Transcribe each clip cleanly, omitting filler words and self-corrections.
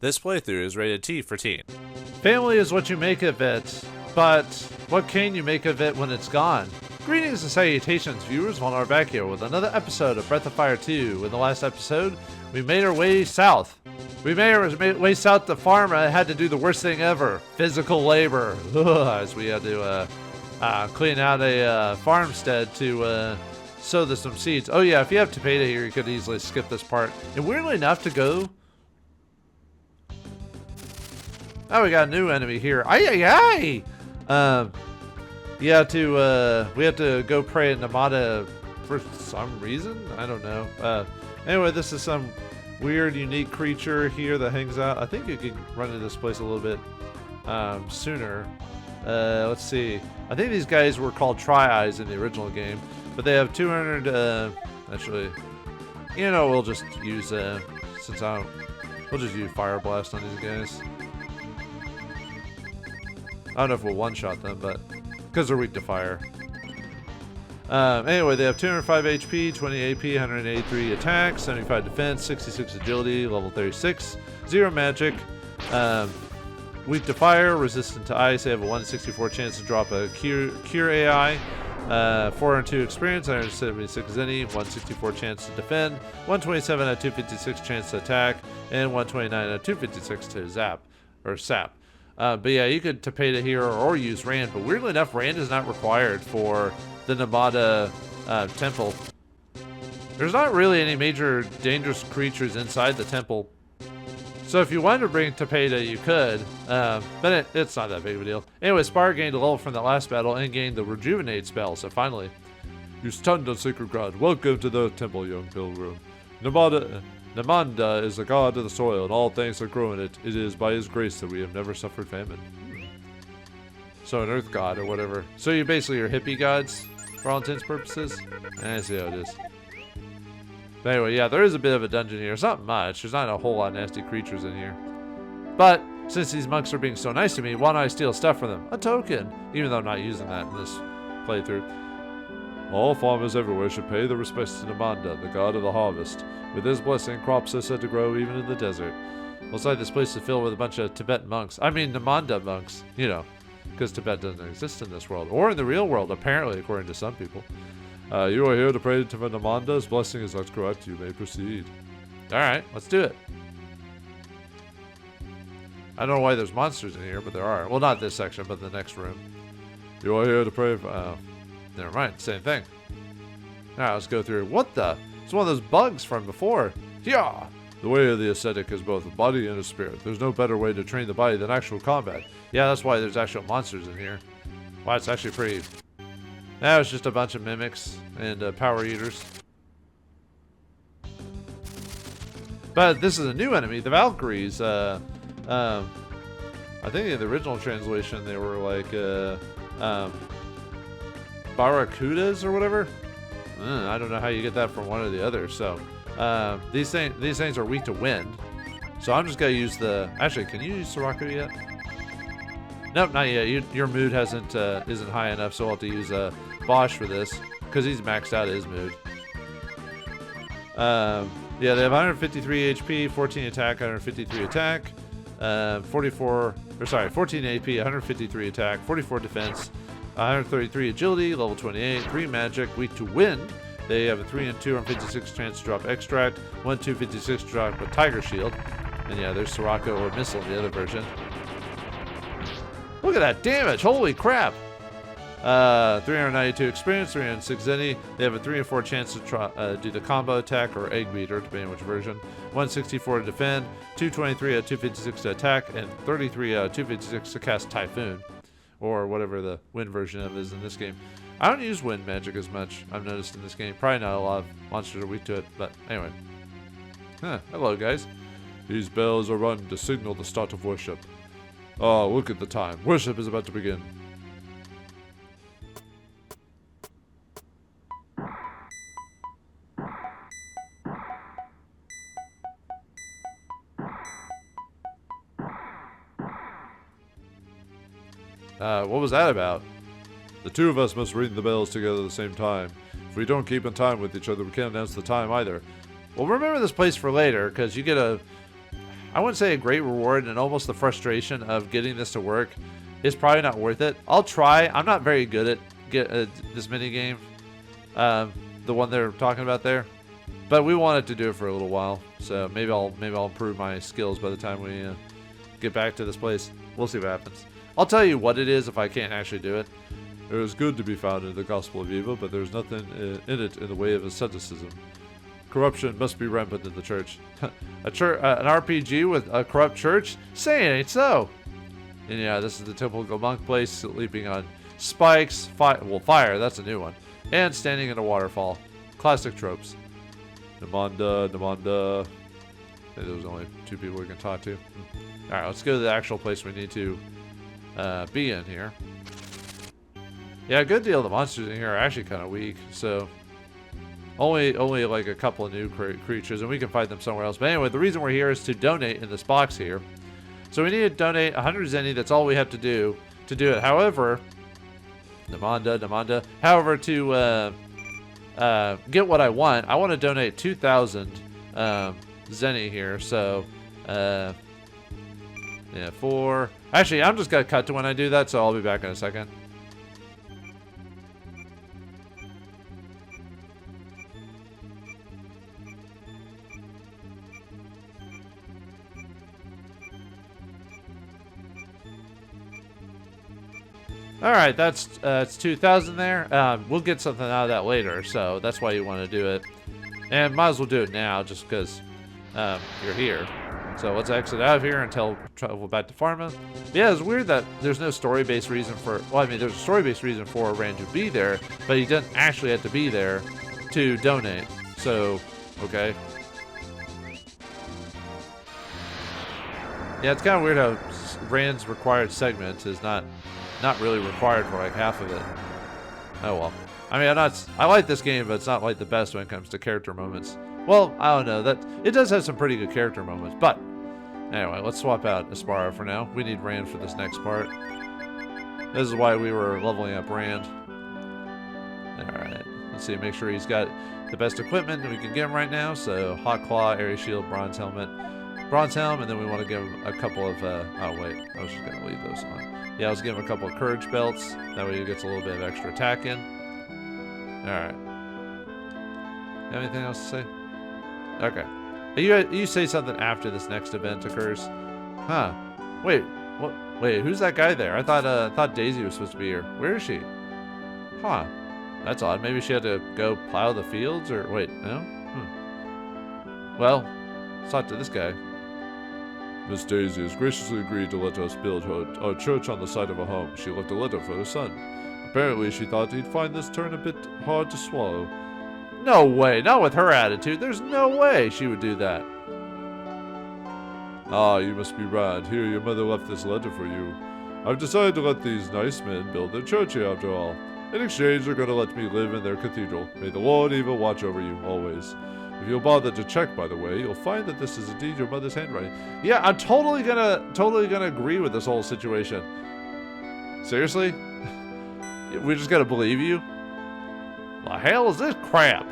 This playthrough is rated T for teen. Family is what you make of it, but what can you make of it when it's gone? Greetings and salutations, viewers. Vauldemare back here with another episode of Breath of Fire 2. In the last episode, we made our way south. We made our way south to farm and had to do the worst thing ever, physical labor. As we had to clean out a farmstead to sow some seeds. Oh yeah, if you have Tapeta here, you could easily skip this part. And weirdly enough to go... Oh, we got a new enemy here. Ay! We have to go pray at Namada for some reason. I don't know. Anyway, this is some weird, unique creature here that hangs out. I think you could run into this place a little bit sooner. Let's see. I think these guys were called Tri-Eyes in the original game, but they have 200. Actually, you know, we'll just use we'll just use Fire Blast on these guys. I don't know if we'll one-shot them, but because they're weak to fire. Anyway, they have 205 HP, 20 AP, 183 attack, 75 defense, 66 agility, level 36, 0 magic, weak to fire, resistant to ice. They have a 164 chance to drop a cure AI, 402 experience, 176 Zenny, 164 chance to defend, 127 at 256 chance to attack, and 129 at 256 to sap. But yeah, you could Tapeta here or use Rand, but weirdly enough, Rand is not required for the Namada temple. There's not really any major dangerous creatures inside the temple. So if you wanted to bring Tapeta, you could, but it's not that big of a deal. Anyway, Spire gained a level from that last battle and gained the Rejuvenate spell, so finally. You stunned on sacred ground. Welcome to the temple, young pilgrim. Namanda is the god of the soil, and all things that grow in it. It is by his grace that we have never suffered famine. So an earth god or whatever. So you basically are hippie gods, for all intents and purposes. I see how it is. But anyway, yeah, there is a bit of a dungeon here. It's not much. There's not a whole lot of nasty creatures in here. But since these monks are being so nice to me, why don't I steal stuff from them? A token, even though I'm not using that in this playthrough. All farmers everywhere should pay their respects to Namanda, the god of the harvest. With his blessing, crops are said to grow even in the desert. Looks like this place is filled with a bunch of Tibet monks. I mean, Namanda monks, you know, because Tibet doesn't exist in this world. Or in the real world, apparently, according to some people. You are here to pray to Namanda's blessing is that's correct. You may proceed. Alright, let's do it. I don't know why there's monsters in here, but there are. Well, not this section, but the next room. You are here to pray for... never mind, same thing. Alright, let's go through. What the... It's one of those bugs from before. Yeah! The way of the ascetic is both a body and a spirit. There's no better way to train the body than actual combat. Yeah, that's why there's actual monsters in here. Wow, it's actually pretty... Now it's just a bunch of mimics and power eaters. But this is a new enemy, the Valkyries. I think in the original translation they were like Barracudas or whatever. I don't know how you get that from one or the other. So these things are weak to wind. So I'm just gonna use the. Actually, can you use Sirocco yet? Nope, not yet. Your mood isn't high enough, so I'll have to use Bosch for this because he's maxed out his mood. Yeah, they have 153 HP, 14 attack, 153 attack, 14 AP, 153 attack, 44 defense. 133 agility, level 28, 3 magic, weak to wind. They have a 3 and 256 chance to drop extract, 1 256 to drop a tiger shield. And yeah, there's Sirocco or missile in the other version. Look at that damage, holy crap! 392 experience, 306 Zenny. They have a 3 and 4 chance to do the combo attack or egg beater, depending on which version. 164 to defend, 223 out of 256 to attack, and 33 out of 256 to cast Typhoon. Or whatever the wind version of it is in this game. I don't use wind magic as much, I've noticed in this game. Probably not a lot of monsters are weak to it, but anyway. Hello guys. These bells are rung to signal the start of worship. Oh, look at the time. Worship is about to begin. What was that about? The two of us must ring the bells together at the same time. If we don't keep in time with each other, we can't announce the time either. Well, remember this place for later, because you get a... I wouldn't say a great reward, and almost the frustration of getting this to work is probably not worth it. I'll try. I'm not very good at this mini game, the one they're talking about there, but we wanted to do it for a little while. So maybe I'll improve my skills by the time we get back to this place. We'll see what happens. I'll tell you what it is if I can't actually do it. There is good to be found in the gospel of evil, but there's nothing in it in the way of asceticism. Corruption must be rampant in the church. An RPG with a corrupt church? Say it ain't so. And yeah, this is the typical monk place, sleeping on spikes, fire, that's a new one, and standing in a waterfall. Classic tropes. Demanda. There's only 2 people we can talk to. Alright, let's go to the actual place we need to be in here. Yeah, a good deal of the monsters in here are actually kind of weak, so only like a couple of new creatures, and we can fight them somewhere else. But anyway, the reason we're here is to donate in this box here. So we need to donate 100 zenny. That's all we have to do it. However, demanda. However, to get what I want to donate 2,000 zenny here. So yeah, actually, I'm just gonna cut to when I do that, so I'll be back in a second. All right, that's it's 2,000 there. We'll get something out of that later, so that's why you want to do it. And might as well do it now, just because you're here. So let's exit out of here and travel back to Pharma. Yeah, it's weird that there's no story-based reason for. Well, I mean, there's a story-based reason for Rand to be there, but he doesn't actually have to be there to donate. So, okay. Yeah, it's kind of weird how Rand's required segment is not really required for like half of it. Oh well. I mean, I like this game, but it's not like the best when it comes to character moments. Well, I don't know. It does have some pretty good character moments, but anyway, let's swap out Aspara for now. We need Rand for this next part. This is why we were leveling up Rand. Alright. Let's see, make sure he's got the best equipment that we can get him right now. So, Hot Claw, Area Shield, Bronze Helm, and then we want to give him a couple of, oh wait, I was just going to leave those on. Yeah, let's give him a couple of Courage Belts. That way he gets a little bit of extra attack in. Alright. Have anything else to say? Okay. You say something after this next event occurs. Huh. Wait, what? Wait, who's that guy there? I thought Daisy was supposed to be here. Where is she? Huh. That's odd. Maybe she had to go plow the fields, or wait, no? Well, let's talk to this guy. Miss Daisy has graciously agreed to let us build our church on the site of her home. She left a letter for her son. Apparently, she thought he'd find this turn a bit hard to swallow. No way, not with her attitude. There's no way she would do that. Ah, you must be right. Here, your mother left this letter for you. I've decided to let these nice men build their church here after all. In exchange, they're going to let me live in their cathedral. May the Lord Eva watch over you, always. If you'll bother to check, by the way, you'll find that this is indeed your mother's handwriting. Yeah, I'm totally gonna agree with this whole situation. Seriously? We just gotta believe you? The hell is this crap?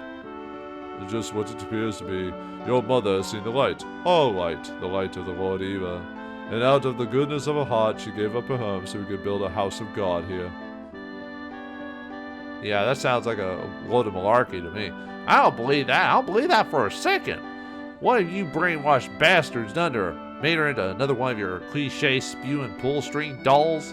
It's just what it appears to be. Your mother has seen the light. Our light. The light of the Lord Eva. And out of the goodness of her heart, she gave up her home so we could build a house of God here. Yeah, that sounds like a load of malarkey to me. I don't believe that. I don't believe that for a second. What have you brainwashed bastards done to her? Made her into another one of your cliche spewing pull string dolls?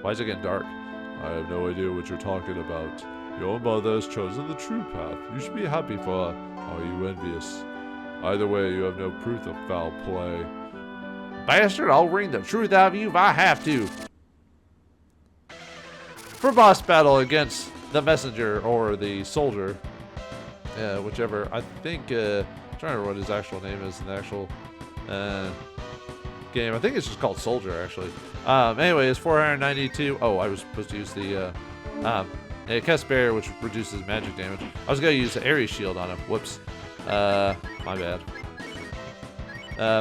Why is it getting dark? I have no idea what you're talking about. Your mother has chosen the true path. You should be happy for her. Are you envious? Either way, you have no proof of foul play. Bastard, I'll wring the truth out of you if I have to. For boss battle against the messenger or the soldier, whichever. I think, I'm trying to remember what his actual name is in the actual game. I think it's just called Soldier, actually. Anyway, it's 492. Oh, I was supposed to use the cast barrier, which reduces magic damage. I was going to use the area shield on him. Whoops. My bad.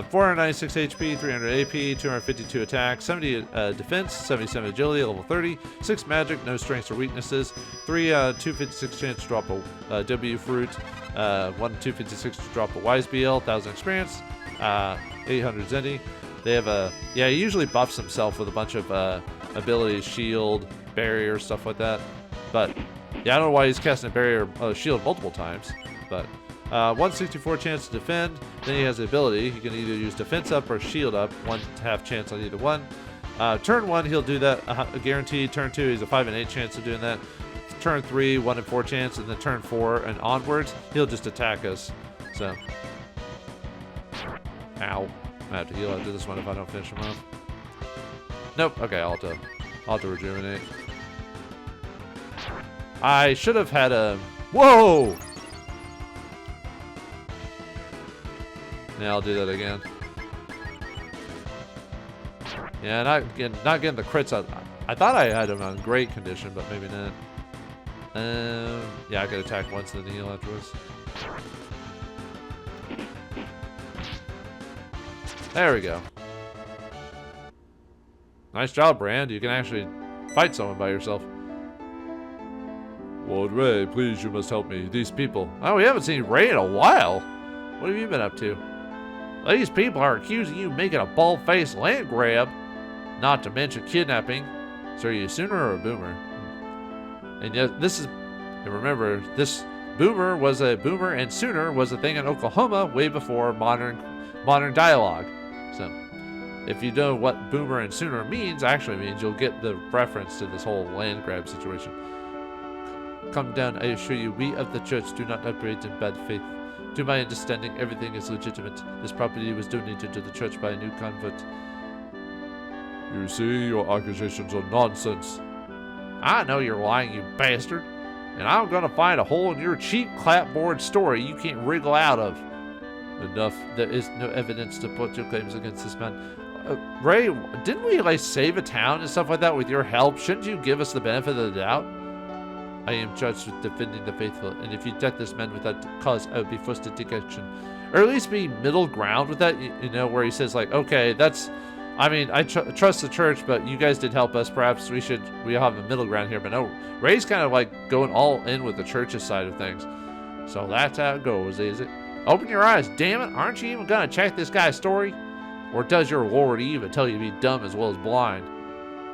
496 HP, 300 AP, 252 attack, 70 defense, 77 agility, level 30, 6 magic, no strengths or weaknesses, 256 chance to drop a W fruit, 256 to drop a wise BL, 1000 experience, 800 Zenny. They have a, yeah, he usually buffs himself with a bunch of abilities, shield, barrier, stuff like that. But yeah, I don't know why he's casting a barrier, shield multiple times. But 164 chance to defend. Then he has the ability. He can either use defense up or shield up. 1/2 chance on either one. Turn 1, he'll do that guaranteed. Turn 2, he's a 5 and 8 chance of doing that. Turn 3, 1 in 4 chance, and then turn 4 and onwards, he'll just attack us. So, ow. I have to heal after this one if I don't finish him off. Nope. Okay, I'll have to rejuvenate. I should have had a... Whoa! Yeah, I'll do that again. Yeah, not getting the crits out. I thought I had him on great condition, but maybe not. Yeah, I could attack once and then heal afterwards. There we go. Nice job, Brand. You can actually fight someone by yourself. Lord Ray, please, you must help me. These people. Oh, we haven't seen Ray in a while. What have you been up to? These people are accusing you of making a bald-faced land grab, not to mention kidnapping. So are you a Sooner or a Boomer? And yet, this is... And remember, this Boomer was a Boomer and Sooner was a thing in Oklahoma way before modern dialogue. So, if you know what Boomer and Sooner actually means, you'll get the reference to this whole land grab situation. Come down, I assure you, we of the church do not operate in bad faith. To my understanding, everything is legitimate. This property was donated to the church by a new convert. You see, your accusations are nonsense. I know you're lying, you bastard. And I'm gonna find a hole in your cheap clapboard story you can't wriggle out of. Enough. There is no evidence to put your claims against this man. Ray, didn't we like save a town and stuff like that with your help? Shouldn't you give us the benefit of the doubt? I am charged with defending the faithful, and if you death this man without cause, I will be forced to take action. Or at least be middle ground with that, you know, where he says like, okay, that's, I mean, I trust the church, but you guys did help us. Perhaps we have a middle ground here. But no, Ray's kind of like going all in with the church's side of things. So that's how it goes, is it? Open your eyes, damn it. Aren't you even gonna check this guy's story? Or does your Lord even tell you to be dumb as well as blind?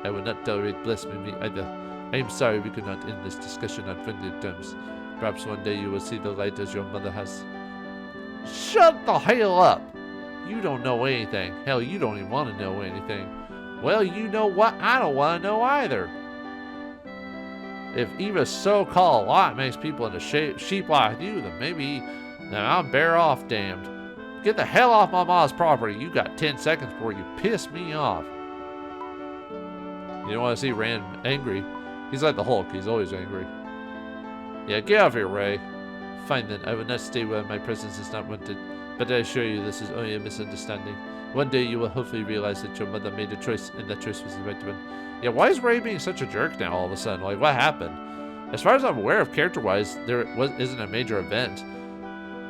I will not tolerate blasphemy either. I am sorry we could not end this discussion on friendly terms. Perhaps one day you will see the light as your mother has. Shut the hell up! You don't know anything. Hell, you don't even want to know anything. Well, you know what? I don't want to know either. If Eva's so-called lot makes people into sheep like you, then maybe I'm better off damned. Get the hell off my mom's property. You got 10 seconds before you piss me off. You don't want to see Rand angry. He's like the Hulk. He's always angry. Yeah, get out of here, Ray. Fine then. I will not stay where my presence is not wanted. But I assure you this is only a misunderstanding. One day you will hopefully realize that your mother made a choice and that choice was the right one. Yeah, why is Ray being such a jerk now all of a sudden? Like, what happened? As far as I'm aware of character-wise, there isn't a major event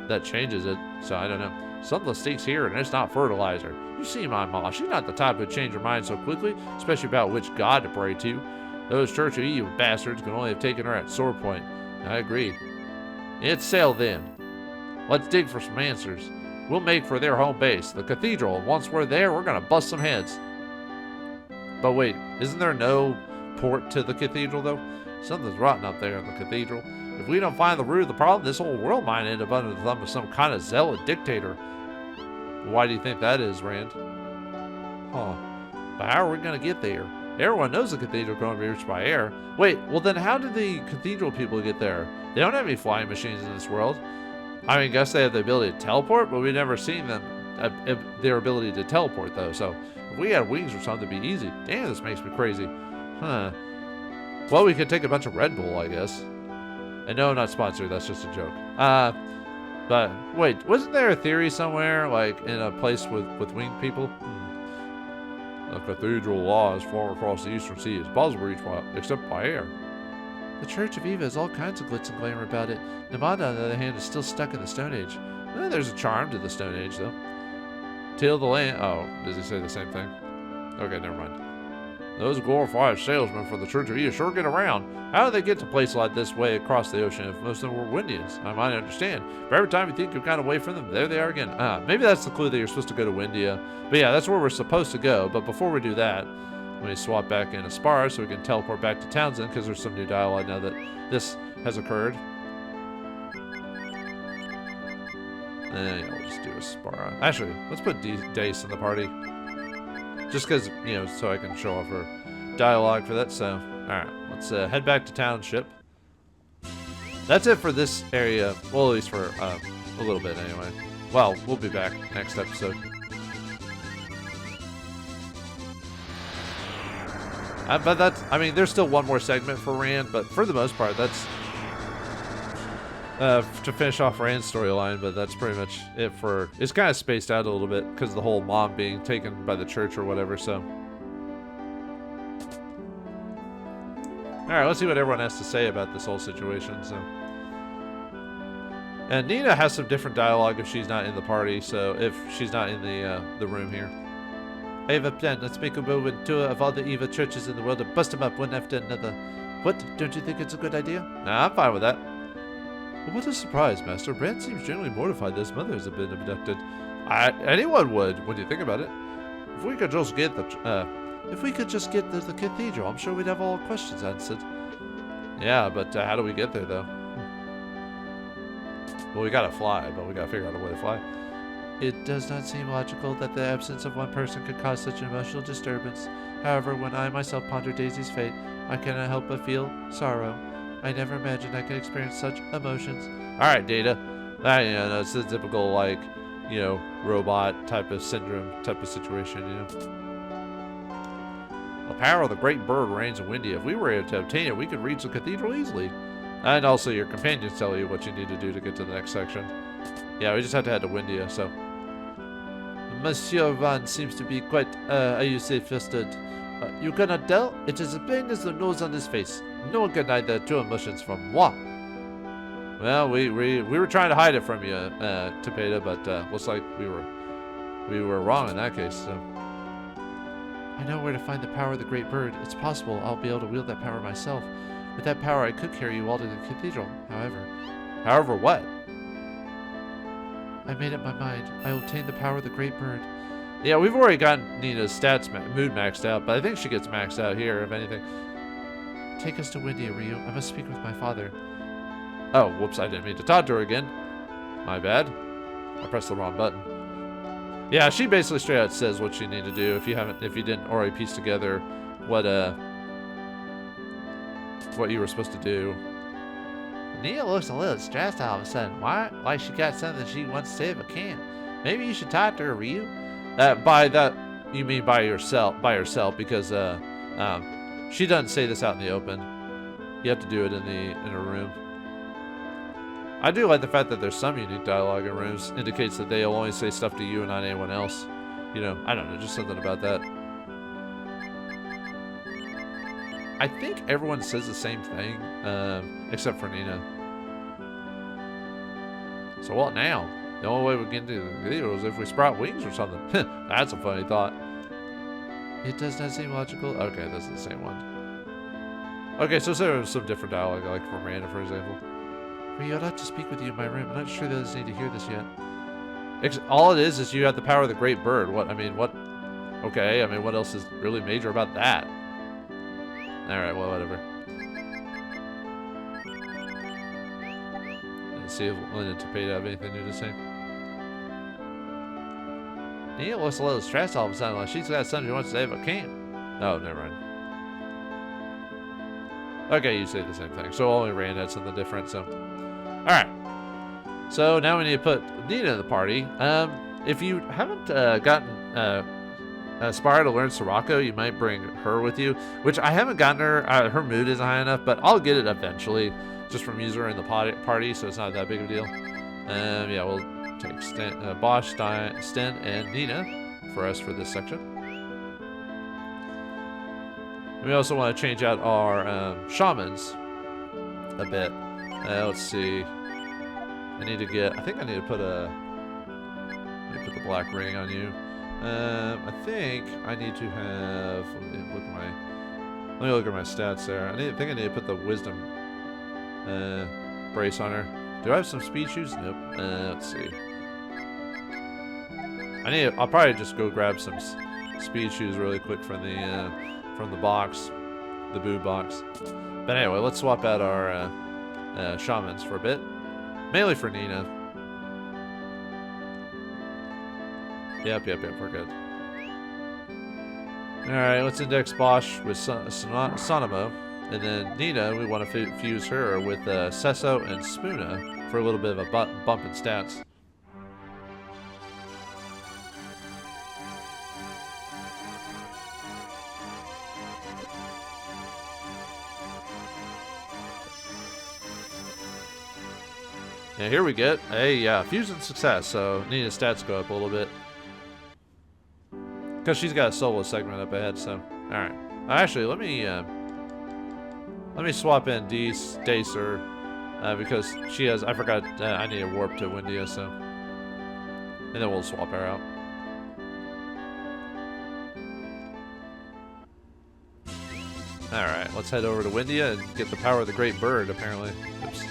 that changes it. So I don't know. Something stinks here and it's not fertilizer. You see my mom, she's not the type who'd change her mind so quickly, especially about which god to pray to. Those Church of Eve bastards could only have taken her at sore point. I agree. It's sail then. Let's dig for some answers. We'll make for their home base, the cathedral, and once we're there, we're gonna bust some heads. But wait, isn't there no port to the cathedral though? Something's rotten up there in the cathedral. If we don't find the root of the problem, this whole world might end up under the thumb of some kind of zealot dictator. Why do you think that is, Rand? Huh. But how are we gonna get there? Everyone knows the cathedral can't be reached by air. Wait, well then how did the cathedral people get there? They don't have any flying machines in this world. I mean, I guess they have the ability to teleport, but we've never seen them, their ability to teleport though. So if we had wings or something, it'd be easy. Damn, this makes me crazy. Huh. Well, we could take a bunch of Red Bull, I guess. And no, not sponsored, that's just a joke. But wait, wasn't there a theory somewhere, like in a place with winged people? The cathedral lies far across the eastern sea. It's possible to reach except by air. The Church of Eva has all kinds of glitz and glamour about it. Nevada, on the other hand, is still stuck in the Stone Age. Well, there's a charm to the Stone Age, though. Till the land... Oh, does he say the same thing? Okay, never mind. Those glorified salesmen for the Church of Ea sure get around. How do they get to places like this way across the ocean if most of them were Windians? I might understand. But every time you think you've gotten away from them, there they are again. Maybe that's the clue that you're supposed to go to Windia. But yeah, that's where we're supposed to go. But before we do that, let me swap back in Aspara so we can teleport back to Townsend because there's some new dialogue now that this has occurred. And yeah, we'll just do Aspara. Actually, let's put Dace in the party. Just because, you know, so I can show off her dialogue for that. So, alright, let's head back to Township. That's it for this area. Well, at least for a little bit anyway. Well, we'll be back next episode. But that's, I mean, there's still one more segment for Rand, but for the most part, that's to finish off Rand's storyline, but that's pretty much it for... It's kind of spaced out a little bit because of the whole mom being taken by the church or whatever, so... Alright, let's see what everyone has to say about this whole situation, so... And Nina has some different dialogue if she's not in the party, so if she's not in the room here. I have a plan. Let's make a whirlwind tour of all the evil churches in the world and bust them up one after another. What? Don't you think it's a good idea? Nah, I'm fine with that. Well, what a surprise, Master. Rand seems generally mortified that his mother has been abducted. Anyone would, when you think about it. If we could just get the cathedral, I'm sure we'd have all questions answered. Yeah, but how do we get there, though? Well, we gotta fly, but we gotta figure out a way to fly. It does not seem logical that the absence of one person could cause such an emotional disturbance. However, when I myself ponder Daisy's fate, I cannot help but feel sorrow. I never imagined I could experience such emotions. Alright, Data. It's a typical, like, you know, robot type of syndrome type of situation, you know. The power of the great bird reigns in Windia. If we were able to obtain it, we could reach the cathedral easily. And also, your companions tell you what you need to do to get to the next section. Yeah, we just have to head to Windia, so. Monsieur Van seems to be quite, you say, flustered. You cannot tell? It is as plain as the nose on his face. No one can hide the true emotions from moi. Well, we were trying to hide it from you, Topeta, but looks like we were wrong in that case. So. I know where to find the power of the great bird. It's possible I'll be able to wield that power myself. With that power, I could carry you all to the cathedral. However, what? I made up my mind. I will obtain the power of the great bird. Yeah, we've already gotten Nina's stats mood maxed out, but I think she gets maxed out here, if anything. Take us to Windia, Ryu. I must speak with my father. Oh, whoops, I didn't mean to talk to her again. My bad. I pressed the wrong button. Yeah, she basically straight out says what you need to do if you didn't already piece together what you were supposed to do. Nia looks a little stressed all of a sudden. Why? Like she got something she wants to say but can't. Maybe you should talk to her, Ryu. By that, you mean by herself, because she doesn't say this out in the open. You have to do it in a room. I do like the fact that there's some unique dialogue in rooms. Indicates that they'll only say stuff to you and not anyone else. You know, I don't know, just something about that. I think everyone says the same thing, except for Nina. So what now? The only way we get into the cathedral is if we sprout wings or something. That's a funny thought. It does not seem logical. Okay, that's the same one. Okay, so there's some different dialogue, like from Miranda, for example. Ryu, I'd like to speak with you in my room. I'm not sure the others need to hear this yet. All it is you have the power of the great bird. What? Okay, I mean, what else is really major about that? Alright, well, whatever. Let's see if Linda and Topeta have anything new to say. Nia looks a little stressed all of a sudden, like she's got something she wants to say but can't. Oh, never mind. Okay, you say the same thing. So only Rand had something different, so. Alright. So now we need to put Nina in the party. If you haven't gotten Aspire to learn Sirocco, you might bring her with you, which I haven't gotten her. Her mood isn't high enough, but I'll get it eventually, just from using her in the party, so it's not that big of a deal. Yeah, we'll take Bosch, Sten, and Nina for us for this section. We also want to change out our shamans a bit. Let's see. I think I need to put the black ring on you. I think I need to have. Let me look at my stats there. I think I need to put the wisdom brace on her. Do I have some speed shoes? Nope. Let's see. I'll probably just go grab some speed shoes really quick from the box, the boo box. But anyway, let's swap out our shamans for a bit, mainly for Nina. Yep, we're good. Alright, let's index Bosch with Sonamo. And then Nina, we want to fuse her with Sesso and Spoona for a little bit of a bump in stats. And here we get a fusion success, so Nina's stats go up a little bit. Because she's got a solo segment up ahead, so. Alright. Actually, let me swap in Dacer, because she has, I forgot, I need a warp to Windia, so. And then we'll swap her out. Alright, let's head over to Windia and get the power of the Great Bird, apparently. Oops.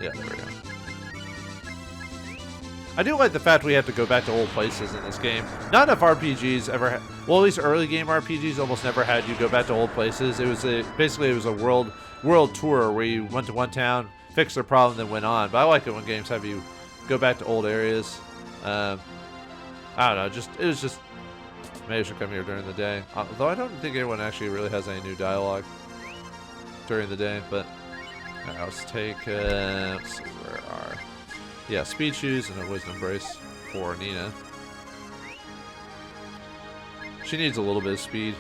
Yeah, there we go. I do like the fact we have to go back to old places in this game. Not enough RPGs ever had, well, at least early game RPGs almost never had you go back to old places. It was basically it was a world tour where you went to one town, fixed their problem, then went on. But I like it when games have you go back to old areas. I don't know, it was just, maybe I should come here during the day. Although I don't think anyone actually really has any new dialogue during the day, but alright, let's take, let's see, where are... Yeah, speed shoes and a wisdom brace for Nina. She needs a little bit of speed.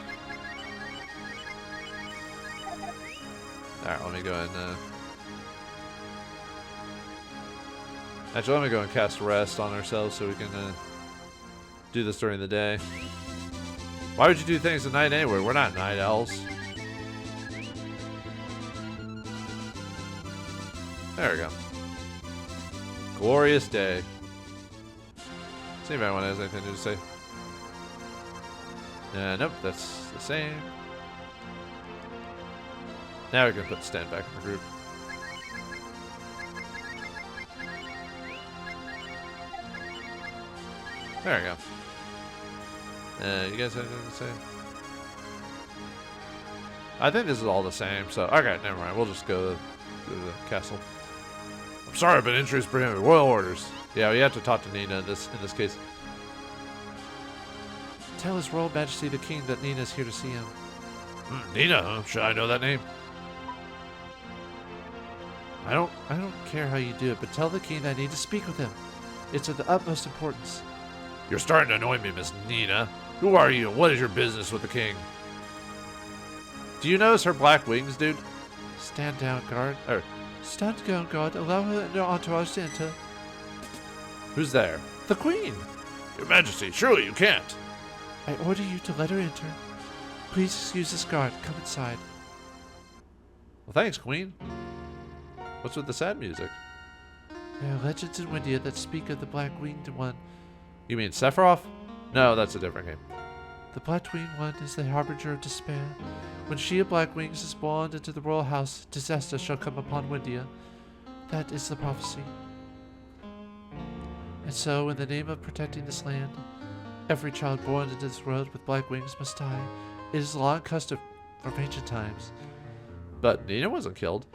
Alright, let me go and actually, let me go and cast Rest on ourselves so we can do this during the day. Why would you do things at night anyway? We're not night owls. There we go. Glorious day. See if anyone has anything to say. Nope, that's the same. Now we can put Stan back in the group. There we go. You guys have anything to say? I think this is all the same, so okay, never mind. We'll just go to the castle. I'm sorry, but entry is prohibited. Royal orders. Yeah, we have to talk to Nina in this case. Tell His Royal Majesty the King that Nina's here to see him. Nina, huh? Should I know that name? I don't care how you do it, but tell the King I need to speak with him. It's of the utmost importance. You're starting to annoy me, Miss Nina. Who are you, and what is your business with the King? Do you notice her black wings, dude? Stand down, guard. Stand down, guard. Allow her and her entourage to enter. Who's there? The Queen. Your Majesty, surely you can't. I order you to let her enter. Please excuse this guard. Come inside. Well, thanks, Queen. What's with the sad music? There are legends in Windia that speak of the Black-Winged One. You mean Sephiroth? No, that's a different game. The Black-Winged One is the harbinger of despair. When she of Black Wings is born into the royal house, disaster shall come upon Windia. That is the prophecy. And so, in the name of protecting this land, every child born into this world with black wings must die. It is a long custom from ancient times. But Nina wasn't killed.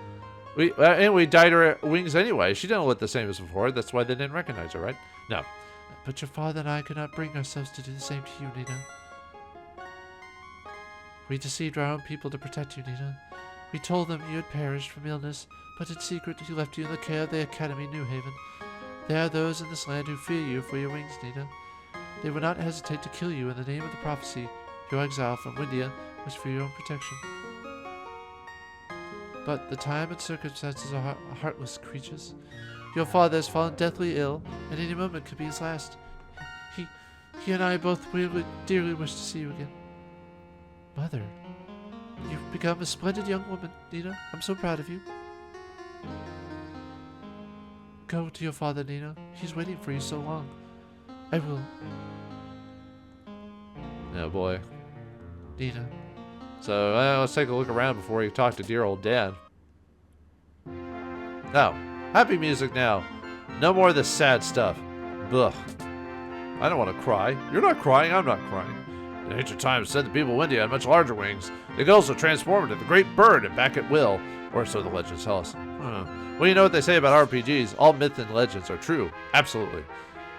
And we dyed her wings anyway. She didn't look the same as before. That's why they didn't recognize her, right? No. But your father and I could not bring ourselves to do the same to you, Nina. We deceived our own people to protect you, Nina. We told them you had perished from illness, but in secret you left you in the care of the Academy New Haven. There are those in this land who fear you for your wings, Nina. They would not hesitate to kill you in the name of the prophecy. Your exile from Windia was for your own protection. But the time and circumstances are heartless creatures. Your father has fallen deathly ill, and any moment could be his last. He and I both dearly wish to see you again. Mother, you've become a splendid young woman, Nina. I'm so proud of you. Go to your father, Nina. He's waiting for you so long. I will. Oh boy. Nina. So let's take a look around before we talk to dear old Dad. Now, happy music now. No more of this sad stuff. Ugh. I don't want to cry. You're not crying, I'm not crying. In ancient times, said the people of India had much larger wings. They could also transform into the great bird and back at will. Or so the legends tell us. Well, you know what they say about RPGs. All myths and legends are true. Absolutely.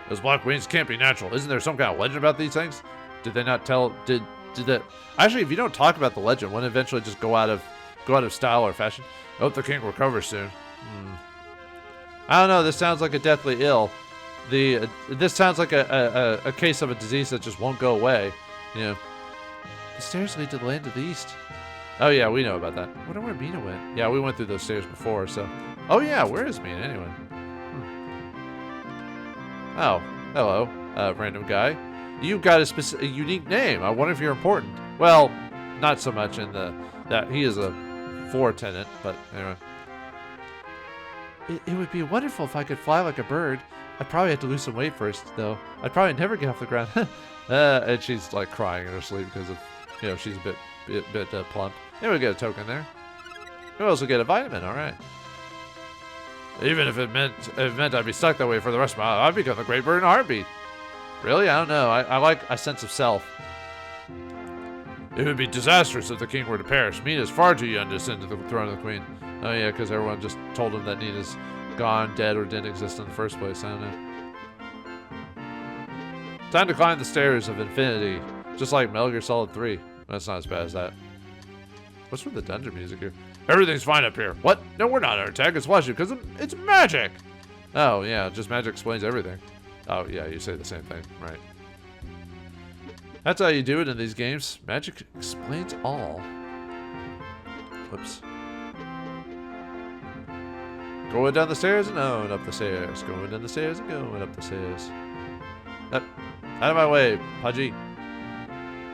Those black wings can't be natural. Isn't there some kind of legend about these things? Did they not tell... Did that... Actually, if you don't talk about the legend, won't it eventually just go out of style or fashion? I hope the king recovers soon. I don't know. This sounds like a deathly ill. This sounds like a case of a disease that just won't go away. You know. The stairs lead to the land of the east. Oh yeah, we know about that. I wonder where Mina went. Yeah, we went through those stairs before, so. Oh yeah, where is Mina anyway? Oh, hello, random guy. You've got a unique name. I wonder if you're important. Well, not so much in that he is a floor tenant, but anyway. It would be wonderful if I could fly like a bird. I'd probably have to lose some weight first, though. I'd probably never get off the ground. And she's like crying in her sleep because of, you know, she's a bit plump. Anyway, we get a token there. We also get a vitamin. All right. Even if it meant I'd be stuck that way for the rest of my life, I'd become a great bird in a heartbeat. Really? I don't know. I like a sense of self. It would be disastrous if the king were to perish. Mina's far too young to ascend to the throne of the queen. Oh yeah, because everyone just told him that Nina's gone, dead, or didn't exist in the first place. I don't know. Time to climb the stairs of infinity, just like Metal Gear Solid 3. That's not as bad as that. What's with the dungeon music here? Everything's fine up here. What? No, we're not under attack. It's watching because it's magic. Oh yeah, just magic explains everything. Oh yeah, you say the same thing, right? That's how you do it in these games. Magic explains all. Whoops. Going down the stairs and going up the stairs. Going down the stairs and going up the stairs. Up. Out of my way, Pudgy.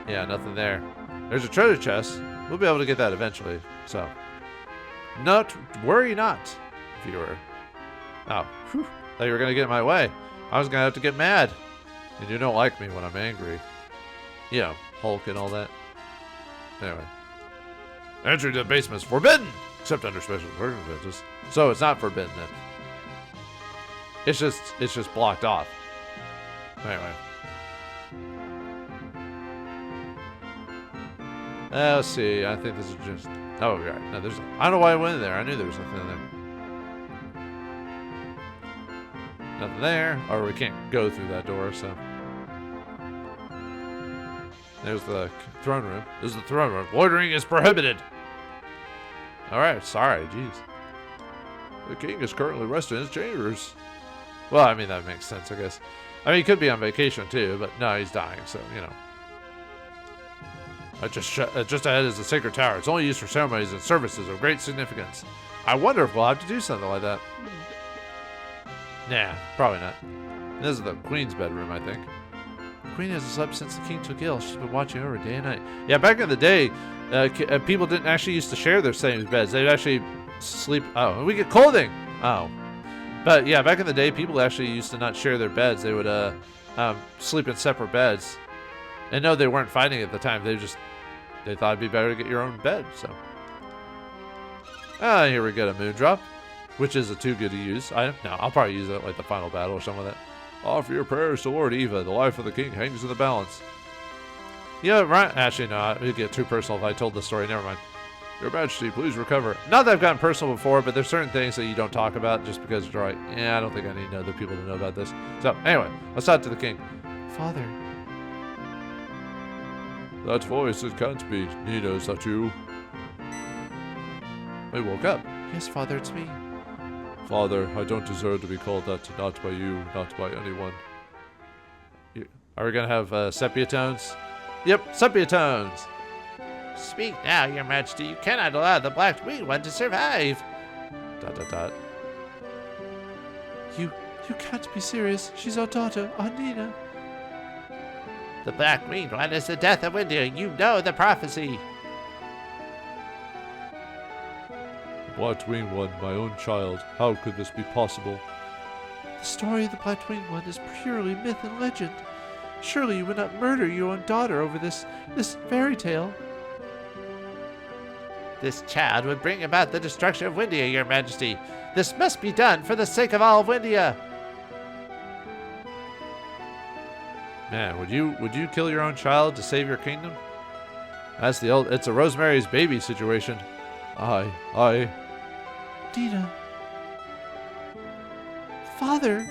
Yeah, nothing there. There's a treasure chest. We'll be able to get that eventually. So, worry not, viewer. Oh, whew. Thought you were gonna get in my way. I was gonna have to get mad. And you don't like me when I'm angry. You know, Hulk and all that. Anyway. Entry to the basement is forbidden! Except under special circumstances. So it's not forbidden then. It's just blocked off. Anyway. Let's see. I think this is just... Oh, right. No, there's... I don't know why I went in there. I knew there was something in there. Nothing there. Or we can't go through that door, so... There's the throne room. This is the throne room. Loitering is prohibited. Alright, sorry. Jeez. The king is currently resting in his chambers. Well, I mean, that makes sense, I guess. I mean, he could be on vacation, too, but no, he's dying, so, you know. Just ahead is the sacred tower. It's only used for ceremonies and services of great significance. I wonder if we'll have to do something like that. Nah, probably not. This is the queen's bedroom, I think. The queen hasn't slept since the king took ill. She's been watching over day and night. Yeah, back in the day, people didn't actually used to share their same beds. They'd actually sleep... Oh, and we get clothing! Oh. But yeah, back in the day, people actually used to not share their beds. They would sleep in separate beds. And no, they weren't fighting at the time. They thought it'd be better to get your own bed, so. Here we get a moon drop, which is a too good to use item. No, I'll probably use it at like the final battle or something like that. Offer your prayers to Lord Eva. The life of the king hangs in the balance. Yeah, right. Actually, no, it would get too personal if I told the story. Never mind. Your Majesty, please recover. Not that I've gotten personal before, but there's certain things that you don't talk about just because you're like, yeah, I don't think I need other people to know about this. So, anyway, let's talk to the king. Father. That voice, it can't be. Nina, is that you? I woke up. Yes, Father, it's me. Father, I don't deserve to be called that. Not by you, not by anyone. Are we going to have sepia tones? Yep, sepia tones. Speak now, Your Majesty. You cannot allow the Black Winged One to survive. ... You can't be serious. She's our daughter, our Nina. The Black Winged One is the death of India. You know the prophecy. Black Winged One, my own child. How could this be possible? The story of the Platooine one is purely myth and legend. Surely you would not murder your own daughter over this fairy tale. This child would bring about the destruction of Windia, your majesty. This must be done for the sake of all of Windia. Man, would you kill your own child to save your kingdom? That's it's a Rosemary's Baby situation. I. Dina. Father.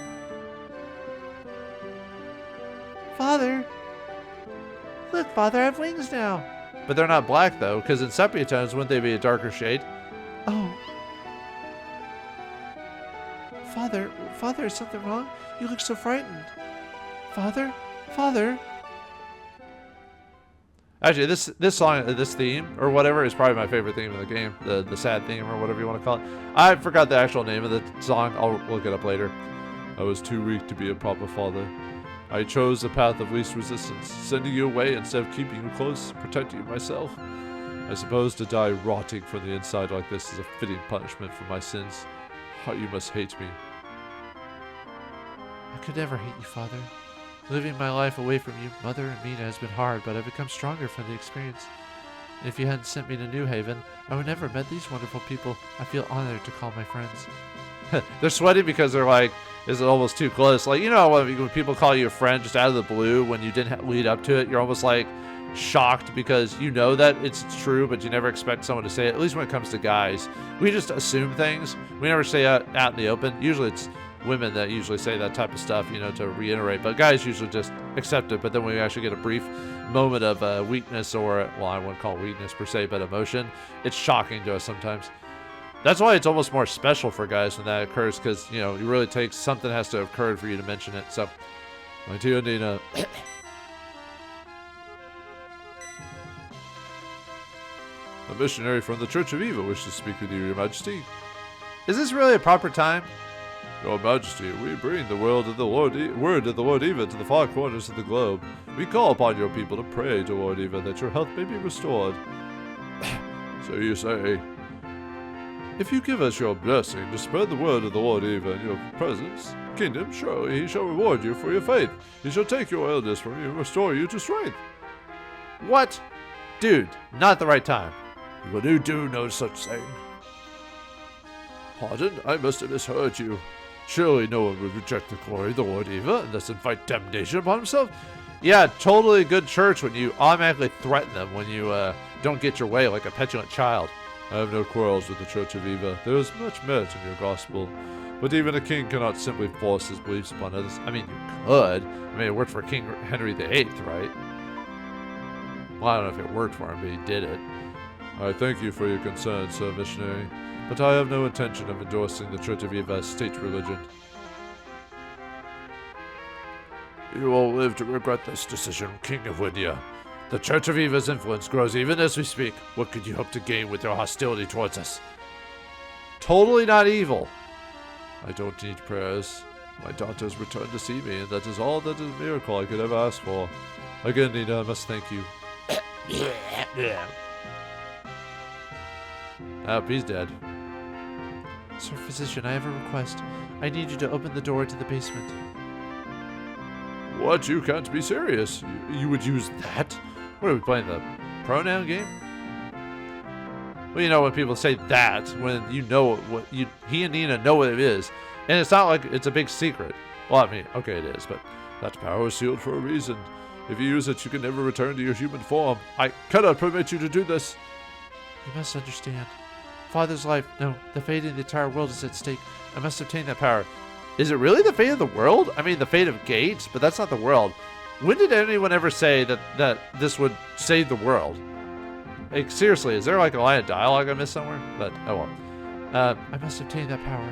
Look, Father, I have wings now. But they're not black, though, because in sepia tones, wouldn't they be a darker shade? Oh. Father, is something wrong? You look so frightened. Father? Actually, this song, this theme, or whatever, is probably my favorite theme in the game. The sad theme, or whatever you want to call it. I forgot the actual name of the song. I'll look it up later. I was too weak to be a proper father. I chose the path of least resistance, sending you away instead of keeping you close, protecting you myself. I suppose to die rotting from the inside like this is a fitting punishment for my sins. How you must hate me. I could never hate you, Father. Living my life away from you, Mother, and Mina has been hard, but I've become stronger from the experience. And if you hadn't sent me to New Haven, I would never have met these wonderful people I feel honored to call my friends. They're sweating because they're like, is it almost too close? Like, you know, when people call you a friend just out of the blue when you didn't lead up to it, you're almost like shocked because you know that it's true, but you never expect someone to say it. At least when it comes to guys, we just assume things. We never say it out in the open. Usually it's women that usually say that type of stuff, you know, to reiterate, but guys usually just accept it. But then we actually get a brief moment of weakness, or, well, I wouldn't call it weakness per se, but emotion. It's shocking to us sometimes. That's why it's almost more special for guys when that occurs, because, you know, it really takes, something has to have occurred for you to mention it. So, my dear Nina. A missionary from the Church of Eva wishes to speak with you, Your Majesty. Is this really a proper time? Your Majesty, we bring the word of the Lord Eva to the far corners of the globe. We call upon your people to pray to Lord Eva that your health may be restored. So you say, if you give us your blessing to spread the word of the Lord Eva in your presence, kingdom, surely he shall reward you for your faith. He shall take your illness from you and restore you to strength. What? Dude, not the right time. You do no such thing. Pardon, I must have misheard you. Surely no one would reject the glory of the Lord Eva and thus invite damnation upon himself? Yeah, totally good church when you automatically threaten them when you don't get your way like a petulant child. I have no quarrels with the Church of Eva. There is much merit in your gospel. But even a king cannot simply force his beliefs upon others. I mean, you could. I mean, it worked for King Henry VIII, right? Well, I don't know if it worked for him, but he did it. I thank you for your concern, Sir Missionary, but I have no intention of endorsing the Church of Eva as state religion. You will live to regret this decision, King of Windia. The Church of Eva's influence grows even as we speak. What could you hope to gain with your hostility towards us? Totally not evil. I don't need prayers. My daughter's returned to see me, and that is all that is a miracle I could ever ask for. Again, Nina, I must thank you. Oh, he's dead. Sir Physician, I have a request. I need you to open the door to the basement. What? You can't be serious. You would use that? What are we playing, the pronoun game? Well, you know, when people say that, when you know what he and Nina know what it is, and it's not like it's a big secret. Well, I mean, okay, it is, but that power is sealed for a reason. If you use it, you can never return to your human form. I cannot permit you to do this. You must understand. Father's life, no, the fate of the entire world is at stake. I must obtain that power. Is it really the fate of the world? I mean, the fate of Gates, but that's not the world. When did anyone ever say that this would save the world? Like, seriously, is there like a line of dialogue I missed somewhere? But, oh well. I must obtain that power.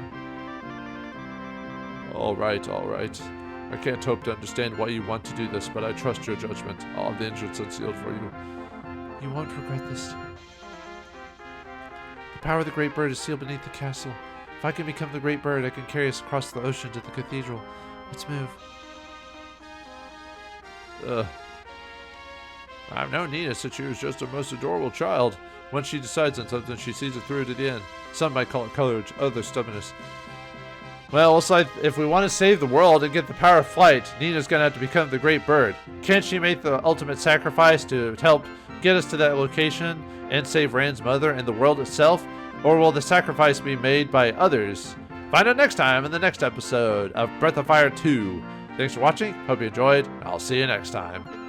All right. I can't hope to understand why you want to do this, but I trust your judgment. All of the entrance unsealed for you. You won't regret this. The power of the Great Bird is sealed beneath the castle. If I can become the Great Bird, I can carry us across the ocean to the cathedral. Let's move. I've known Nina since she was just a most adorable child. Once she decides on something, she sees it through to the end. Some might call it courage, others stubbornness. Well, looks like if we want to save the world and get the power of flight, Nina's gonna have to become the Great Bird. Can't she make the ultimate sacrifice to help get us to that location and save Rand's mother and the world itself? Or will the sacrifice be made by others? Find out next time in the next episode of Breath of Fire 2. Thanks for watching. Hope you enjoyed. I'll see you next time.